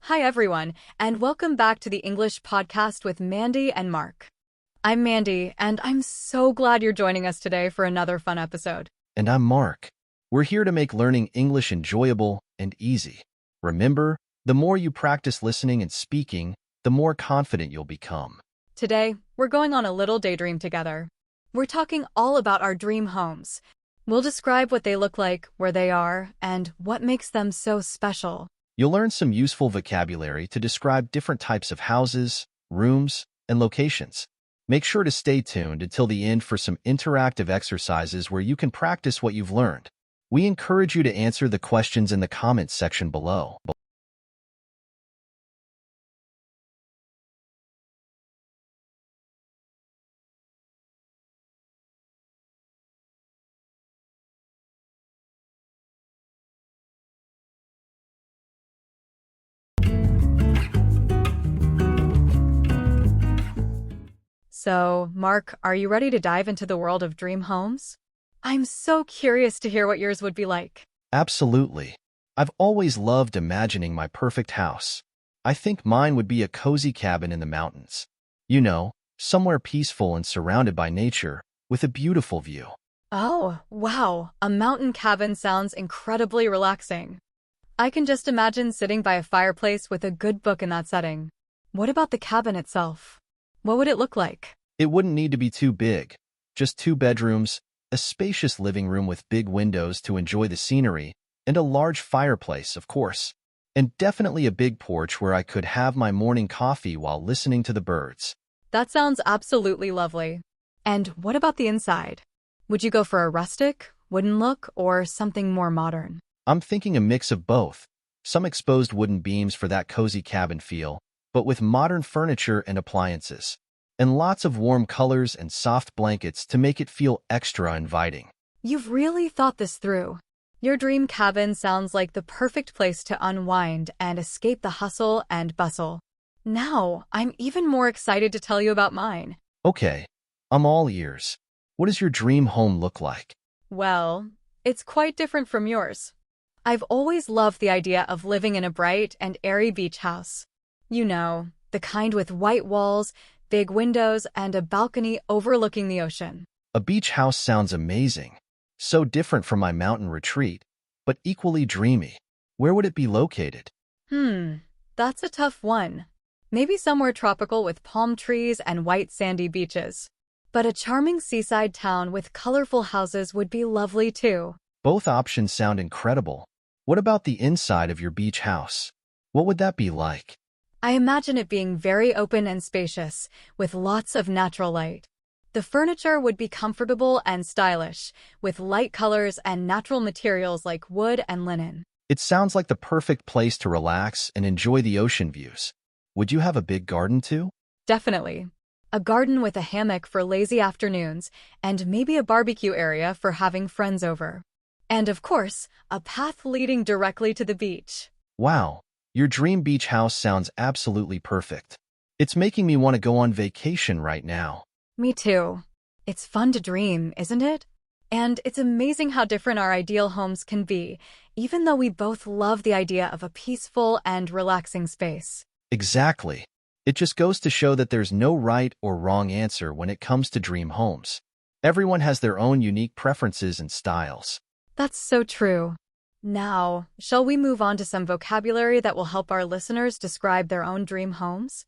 Hi, everyone, and welcome back to the English podcast with Mandy and Mark. I'm Mandy, and I'm so glad you're joining us today for another fun episode. And I'm Mark. We're here to make learning English enjoyable and easy. Remember, the more you practice listening and speaking, the more confident you'll become. Today, we're going on a little daydream together. We're talking all about our dream homes. We'll describe what they look like, where they are, and what makes them so special. You'll learn some useful vocabulary to describe different types of houses, rooms, and locations. Make sure to stay tuned until the end for some interactive exercises where you can practice what you've learned. We encourage you to answer the questions in the comments section below. So, Mark, are you ready to dive into the world of dream homes? I'm so curious to hear what yours would be like. Absolutely. I've always loved imagining my perfect house. I think mine would be a cozy cabin in the mountains. You know, somewhere peaceful and surrounded by nature, with a beautiful view. Oh, wow, a mountain cabin sounds incredibly relaxing. I can just imagine sitting by a fireplace with a good book in that setting. What about the cabin itself? What would it look like? It wouldn't need to be too big. Just 2 bedrooms, a spacious living room with big windows to enjoy the scenery, and a large fireplace, of course. And definitely a big porch where I could have my morning coffee while listening to the birds. That sounds absolutely lovely. And what about the inside? Would you go for a rustic, wooden look, or something more modern? I'm thinking a mix of both. Some exposed wooden beams for that cozy cabin feel, but with modern furniture and appliances. And lots of warm colors and soft blankets to make it feel extra inviting. You've really thought this through. Your dream cabin sounds like the perfect place to unwind and escape the hustle and bustle. Now, I'm even more excited to tell you about mine. Okay, I'm all ears. What does your dream home look like? Well, it's quite different from yours. I've always loved the idea of living in a bright and airy beach house. You know, the kind with white walls, big windows, and a balcony overlooking the ocean. A beach house sounds amazing. So different from my mountain retreat, but equally dreamy. Where would it be located? That's a tough one. Maybe somewhere tropical with palm trees and white sandy beaches. But a charming seaside town with colorful houses would be lovely too. Both options sound incredible. What about the inside of your beach house? What would that be like? I imagine it being very open and spacious, with lots of natural light. The furniture would be comfortable and stylish, with light colors and natural materials like wood and linen. It sounds like the perfect place to relax and enjoy the ocean views. Would you have a big garden too? Definitely. A garden with a hammock for lazy afternoons, and maybe a barbecue area for having friends over. And of course, a path leading directly to the beach. Wow, your dream beach house sounds absolutely perfect. It's making me want to go on vacation right now. Me too. It's fun to dream, isn't it? And it's amazing how different our ideal homes can be, even though we both love the idea of a peaceful and relaxing space. Exactly. It just goes to show that there's no right or wrong answer when it comes to dream homes. Everyone has their own unique preferences and styles. That's so true. Now, shall we move on to some vocabulary that will help our listeners describe their own dream homes?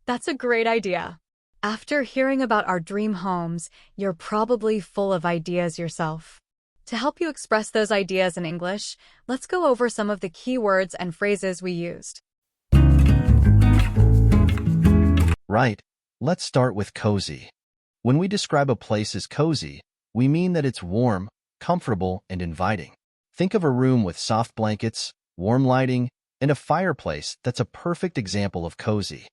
That's a great idea. After hearing about our dream homes, you're probably full of ideas yourself. To help you express those ideas in English, let's go over some of the key words and phrases we used. Right. Let's start with cozy. When we describe a place as cozy, we mean that it's warm, comfortable, and inviting. Think of a room with soft blankets, warm lighting, and a fireplace that's a perfect example of cozy.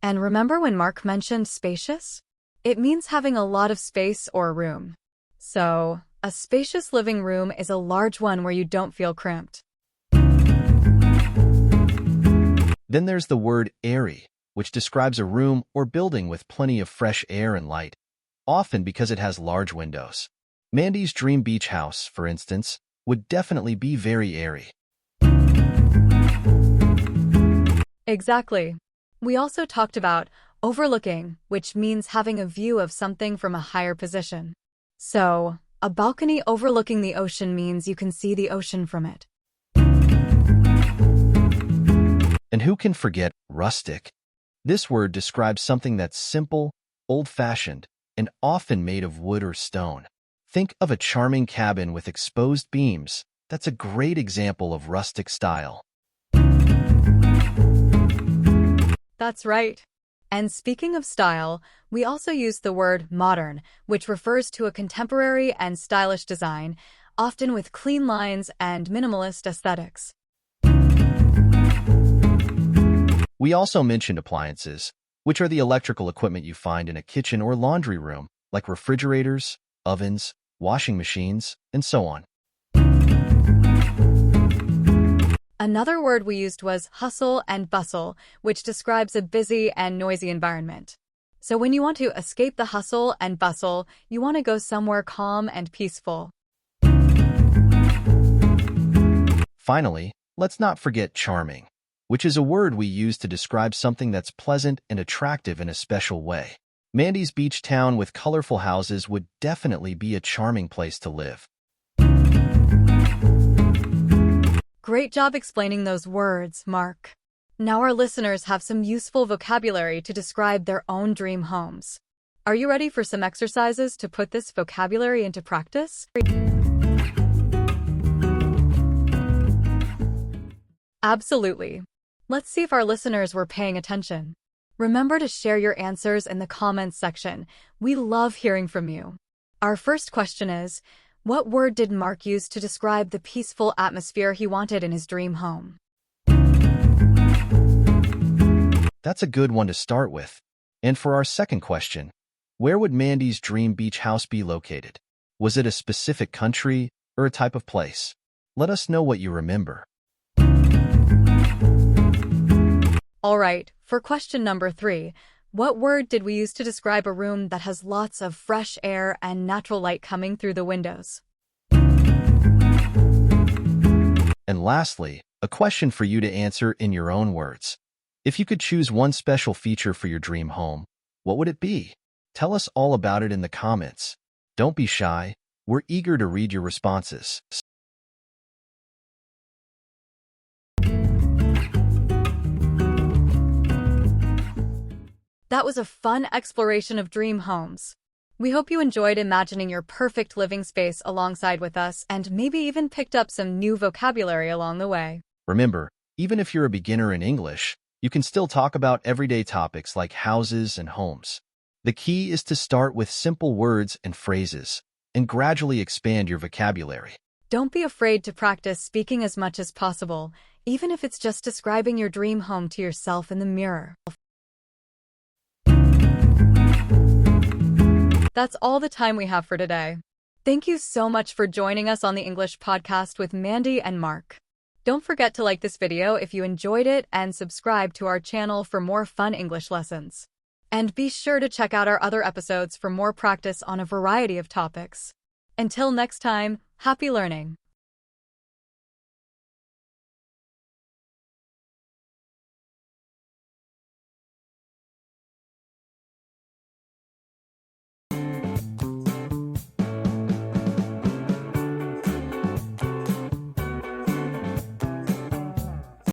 And remember when Mark mentioned spacious? It means having a lot of space or room. So, a spacious living room is a large one where you don't feel cramped. Then there's the word airy, which describes a room or building with plenty of fresh air and light, often because it has large windows. Mandy's dream beach house, for instance, would definitely be very airy. Exactly. We also talked about overlooking, which means having a view of something from a higher position. So, a balcony overlooking the ocean means you can see the ocean from it. And who can forget rustic? This word describes something that's simple, old-fashioned, and often made of wood or stone. Think of a charming cabin with exposed beams. That's a great example of rustic style. That's right. And speaking of style, we also use the word modern, which refers to a contemporary and stylish design, often with clean lines and minimalist aesthetics. We also mentioned appliances, which are the electrical equipment you find in a kitchen or laundry room, like refrigerators, ovens, washing machines, and so on. Another word we used was hustle and bustle, which describes a busy and noisy environment. So when you want to escape the hustle and bustle, you want to go somewhere calm and peaceful. Finally, let's not forget charming, which is a word we use to describe something that's pleasant and attractive in a special way. Mandy's beach town with colorful houses would definitely be a charming place to live. Great job explaining those words, Mark. Now our listeners have some useful vocabulary to describe their own dream homes. Are you ready for some exercises to put this vocabulary into practice? Absolutely. Let's see if our listeners were paying attention. Remember to share your answers in the comments section. We love hearing from you. Our first question is, what word did Mark use to describe the peaceful atmosphere he wanted in his dream home? That's a good one to start with. And for our second question, where would Mandy's dream beach house be located? Was it a specific country or a type of place? Let us know what you remember. All right, for question number 3, what word did we use to describe a room that has lots of fresh air and natural light coming through the windows? And lastly, a question for you to answer in your own words. If you could choose one special feature for your dream home, what would it be? Tell us all about it in the comments. Don't be shy. We're eager to read your responses. That was a fun exploration of dream homes. We hope you enjoyed imagining your perfect living space alongside with us and maybe even picked up some new vocabulary along the way. Remember, even if you're a beginner in English, you can still talk about everyday topics like houses and homes. The key is to start with simple words and phrases and gradually expand your vocabulary. Don't be afraid to practice speaking as much as possible, even if it's just describing your dream home to yourself in the mirror. That's all the time we have for today. Thank you so much for joining us on the English podcast with Mandy and Mark. Don't forget to like this video if you enjoyed it and subscribe to our channel for more fun English lessons. And be sure to check out our other episodes for more practice on a variety of topics. Until next time, happy learning!